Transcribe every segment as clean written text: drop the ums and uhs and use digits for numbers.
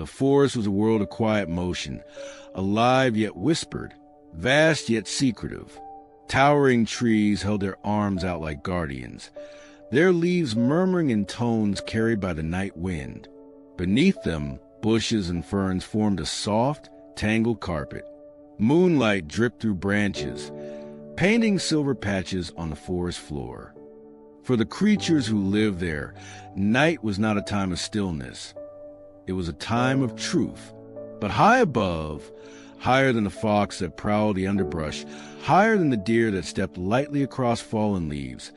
The forest was a world of quiet motion, alive yet whispered, vast yet secretive. Towering trees held their arms out like guardians, their leaves murmuring in tones carried by the night wind. Beneath them, bushes and ferns formed a soft, tangled carpet. Moonlight dripped through branches, painting silver patches on the forest floor. For the creatures who lived there, night was not a time of stillness. It was a time of truth. But high above, higher than the fox that prowled the underbrush, higher than the deer that stepped lightly across fallen leaves,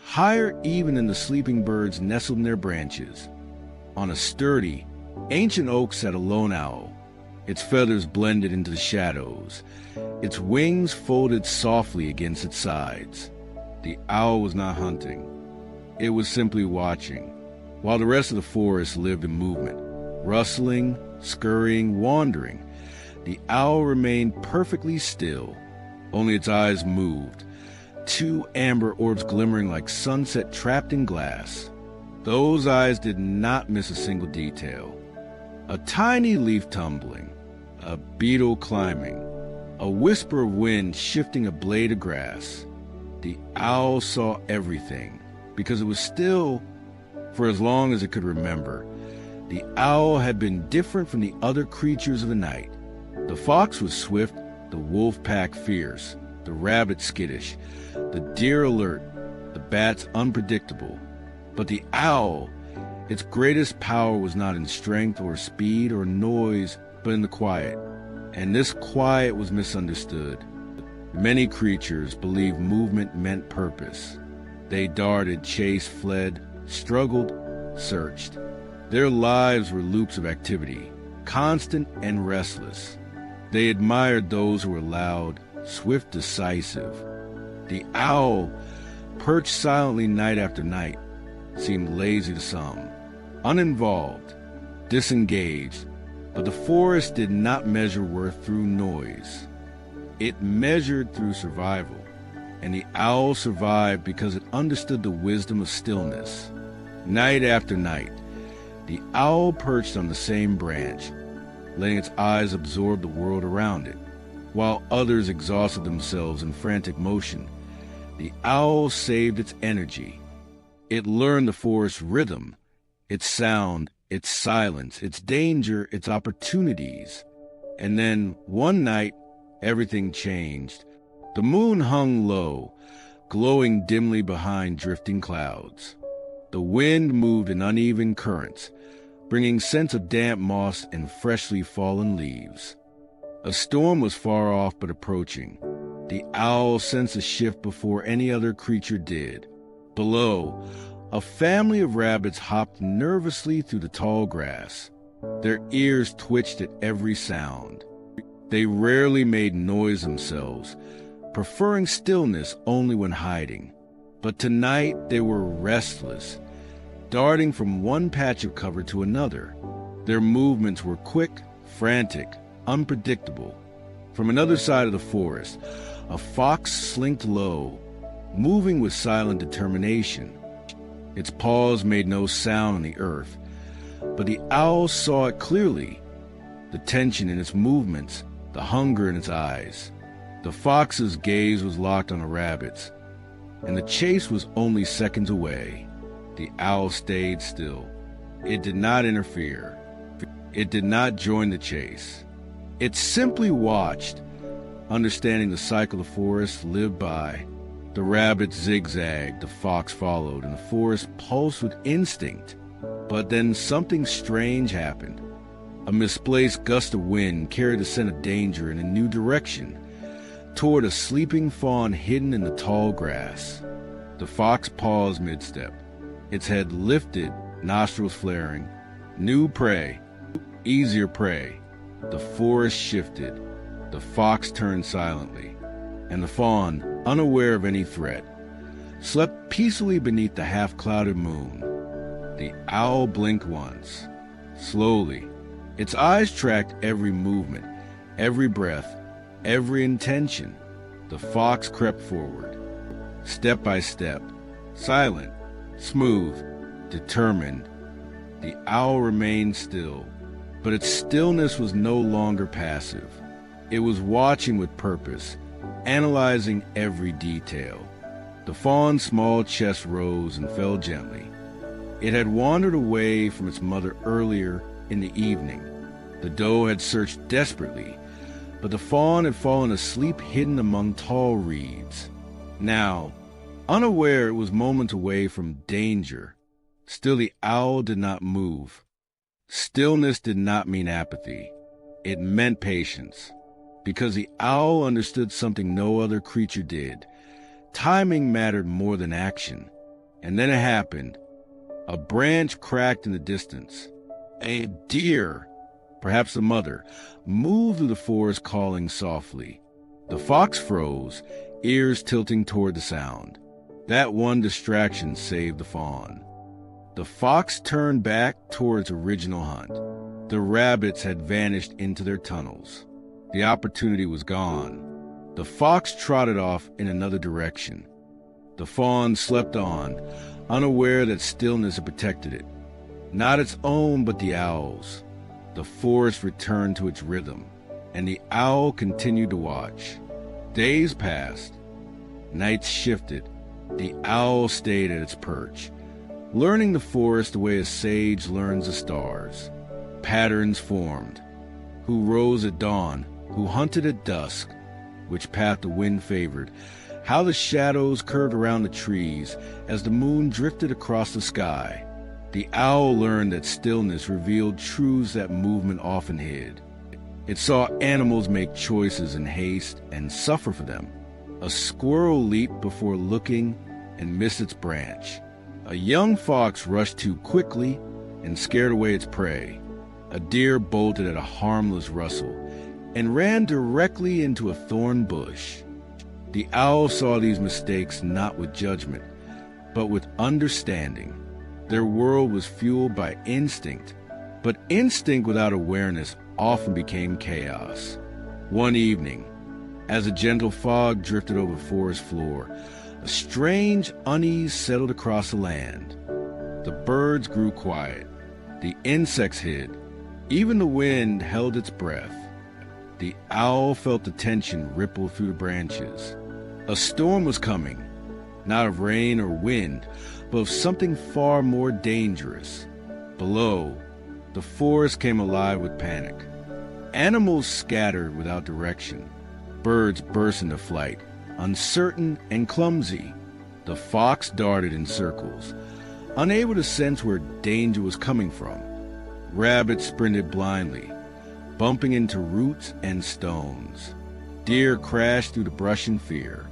higher even than the sleeping birds nestled in their branches, on a sturdy, ancient oak sat a lone owl, its feathers blended into the shadows, its wings folded softly against its sides. The owl was not hunting. It was simply watching, while the rest of the forest lived in movement, rustling, scurrying, wandering. The owl remained perfectly still. Only its eyes moved, two amber orbs glimmering like sunset trapped in glass. Those eyes did not miss a single detail. A tiny leaf tumbling, a beetle climbing, a whisper of wind shifting a blade of grass. The owl saw everything, because it was still, for as long as it could remember. The owl had been different from the other creatures of the night. The fox was swift, the wolf pack fierce, the rabbit skittish, the deer alert, the bats unpredictable. But the owl, its greatest power was not in strength or speed or noise, but in the quiet. And this quiet was misunderstood. Many creatures believed movement meant purpose. They darted, chased, fled, struggled, searched. Their lives were loops of activity, constant and restless. They admired those who were loud, swift, decisive. The owl, perched silently night after night, seemed lazy to some, uninvolved, disengaged. But the forest did not measure worth through noise. It measured through survival. And the owl survived because it understood the wisdom of stillness. Night after night, the owl perched on the same branch, letting its eyes absorb the world around it. While others exhausted themselves in frantic motion, the owl saved its energy. It learned the forest's rhythm, its sound, its silence, its danger, its opportunities. And then, one night, everything changed. The moon hung low, glowing dimly behind drifting clouds. The wind moved in uneven currents, bringing scents of damp moss and freshly fallen leaves. A storm was far off but approaching. The owl sensed a shift before any other creature did. Below, a family of rabbits hopped nervously through the tall grass. Their ears twitched at every sound. They rarely made noise themselves, preferring stillness only when hiding. But tonight they were restless, darting from one patch of cover to another. Their movements were quick, frantic, unpredictable. From another side of the forest, a fox slinked low, moving with silent determination. Its paws made no sound on the earth, but the owl saw it clearly, the tension in its movements, the hunger in its eyes. The fox's gaze was locked on the rabbits, and the chase was only seconds away. The owl stayed still. It did not interfere. It did not join the chase. It simply watched, understanding the cycle the forest lived by. The rabbit zigzagged, the fox followed, and the forest pulsed with instinct. But then something strange happened. A misplaced gust of wind carried the scent of danger in a new direction, toward a sleeping fawn hidden in the tall grass. The fox paused mid-step, its head lifted, nostrils flaring. New prey, easier prey. The forest shifted. The fox turned silently, and the fawn, unaware of any threat, slept peacefully beneath the half-clouded moon. The owl blinked once, slowly. Its eyes tracked every movement, every breath, every intention. The fox crept forward, step by step, silent, smooth, determined. The owl remained still, But its stillness was no longer passive. It was watching with purpose, analyzing every detail. The fawn's small chest rose and fell gently. It had wandered away from its mother earlier in the evening. The doe had searched desperately, but the fawn had fallen asleep hidden among tall reeds. Now, unaware it was moments away from danger, still the owl did not move. Stillness did not mean apathy. It meant patience, because the owl understood something no other creature did. Timing mattered more than action. And then it happened. A branch cracked in the distance. A deer, perhaps the mother, moved through the forest calling softly. The fox froze, ears tilting toward the sound. That one distraction saved the fawn. The fox turned back toward its original hunt. The rabbits had vanished into their tunnels. The opportunity was gone. The fox trotted off in another direction. The fawn slept on, unaware that stillness had protected it. Not its own, but the owl's. The forest returned to its rhythm, and the owl continued to watch. Days passed. Nights shifted. The owl stayed at its perch, learning the forest the way a sage learns the stars. Patterns formed. Who rose at dawn, who hunted at dusk, which path the wind favored, how the shadows curved around the trees as the moon drifted across the sky. The owl learned that stillness revealed truths that movement often hid. It saw animals make choices in haste and suffer for them. A squirrel leaped before looking and missed its branch. A young fox rushed too quickly and scared away its prey. A deer bolted at a harmless rustle and ran directly into a thorn bush. The owl saw these mistakes not with judgment, but with understanding. Their world was fueled by instinct, but instinct without awareness often became chaos. One evening, as a gentle fog drifted over the forest floor, a strange unease settled across the land. The birds grew quiet. The insects hid. Even the wind held its breath. The owl felt the tension ripple through the branches. A storm was coming, not of rain or wind, but of something far more dangerous. Below, the forest came alive with panic. Animals scattered without direction. Birds burst into flight, uncertain and clumsy. The fox darted in circles, unable to sense where danger was coming from. Rabbits sprinted blindly, bumping into roots and stones. Deer crashed through the brush in fear.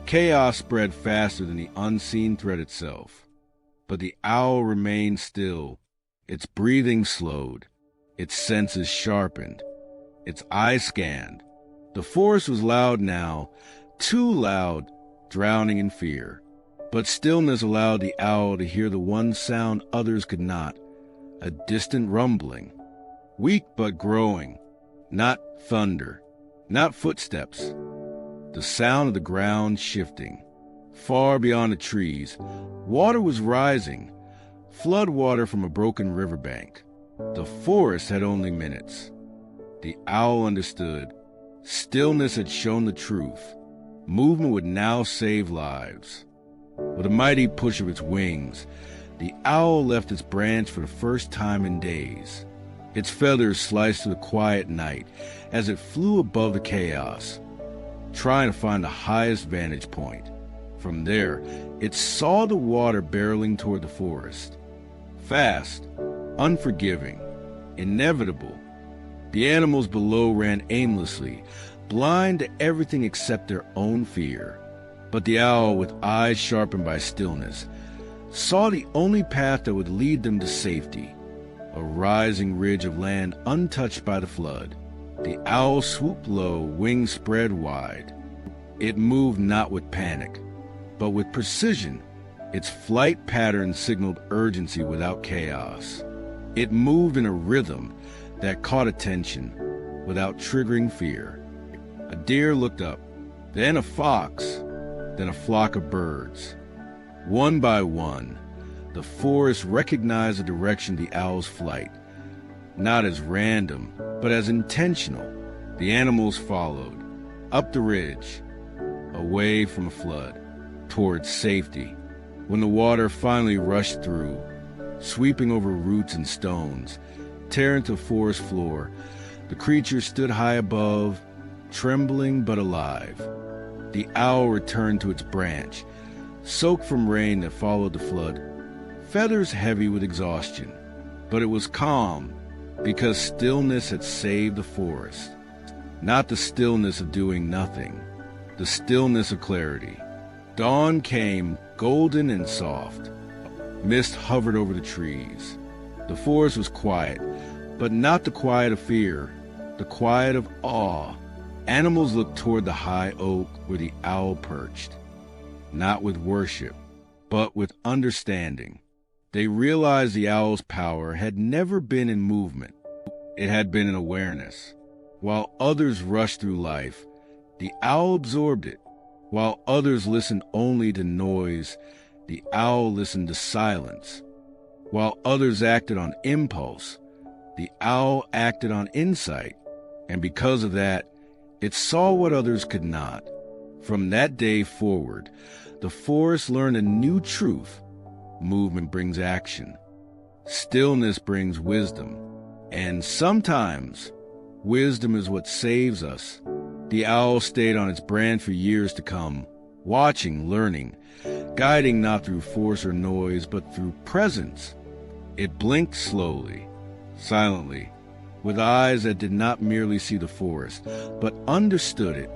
Chaos spread faster than the unseen threat itself. But the owl remained still. Its breathing slowed. Its senses sharpened. Its eyes scanned. The forest was loud now, too loud, drowning in fear. But stillness allowed the owl to hear the one sound others could not, a distant rumbling. Weak but growing, not thunder, not footsteps. The sound of the ground shifting. Far beyond the trees, water was rising, flood water from a broken riverbank. The forest had only minutes. The owl understood. Stillness had shown the truth. Movement would now save lives. With a mighty push of its wings, the owl left its branch for the first time in days. Its feathers sliced through the quiet night as it flew above the chaos, trying to find the highest vantage point. From there, it saw the water barreling toward the forest. Fast, unforgiving, inevitable. The animals below ran aimlessly, blind to everything except their own fear. But the owl, with eyes sharpened by stillness, saw the only path that would lead them to safety, a rising ridge of land untouched by the flood. The owl swooped low, wings spread wide. It moved not with panic, but with precision. Its flight pattern signaled urgency without chaos. It moved in a rhythm that caught attention without triggering fear. A deer looked up, then a fox, then a flock of birds. One by one, the forest recognized the direction of the owl's flight. not as random, but as intentional. The animals followed, up the ridge, away from a flood, towards safety. When the water finally rushed through, sweeping over roots and stones, tearing to the forest floor, the creature stood high above, trembling but alive. The owl returned to its branch, soaked from rain that followed the flood, feathers heavy with exhaustion. But it was calm, because stillness had saved the forest. Not the stillness of doing nothing, the stillness of clarity. Dawn came, golden and soft. Mist hovered over the trees. The forest was quiet, but not the quiet of fear, the quiet of awe. Animals looked toward the high oak where the owl perched, not with worship, but with understanding. They realized the owl's power had never been in movement. It had been in awareness. While others rushed through life, the owl absorbed it. While others listened only to noise, the owl listened to silence. While others acted on impulse, the owl acted on insight. And because of that, it saw what others could not. From that day forward, the forest learned a new truth. Movement brings action. Stillness brings wisdom. And sometimes, wisdom is what saves us. The owl stayed on its branch for years to come, watching, learning, guiding not through force or noise, but through presence. It blinked slowly, silently, with eyes that did not merely see the forest, but understood it.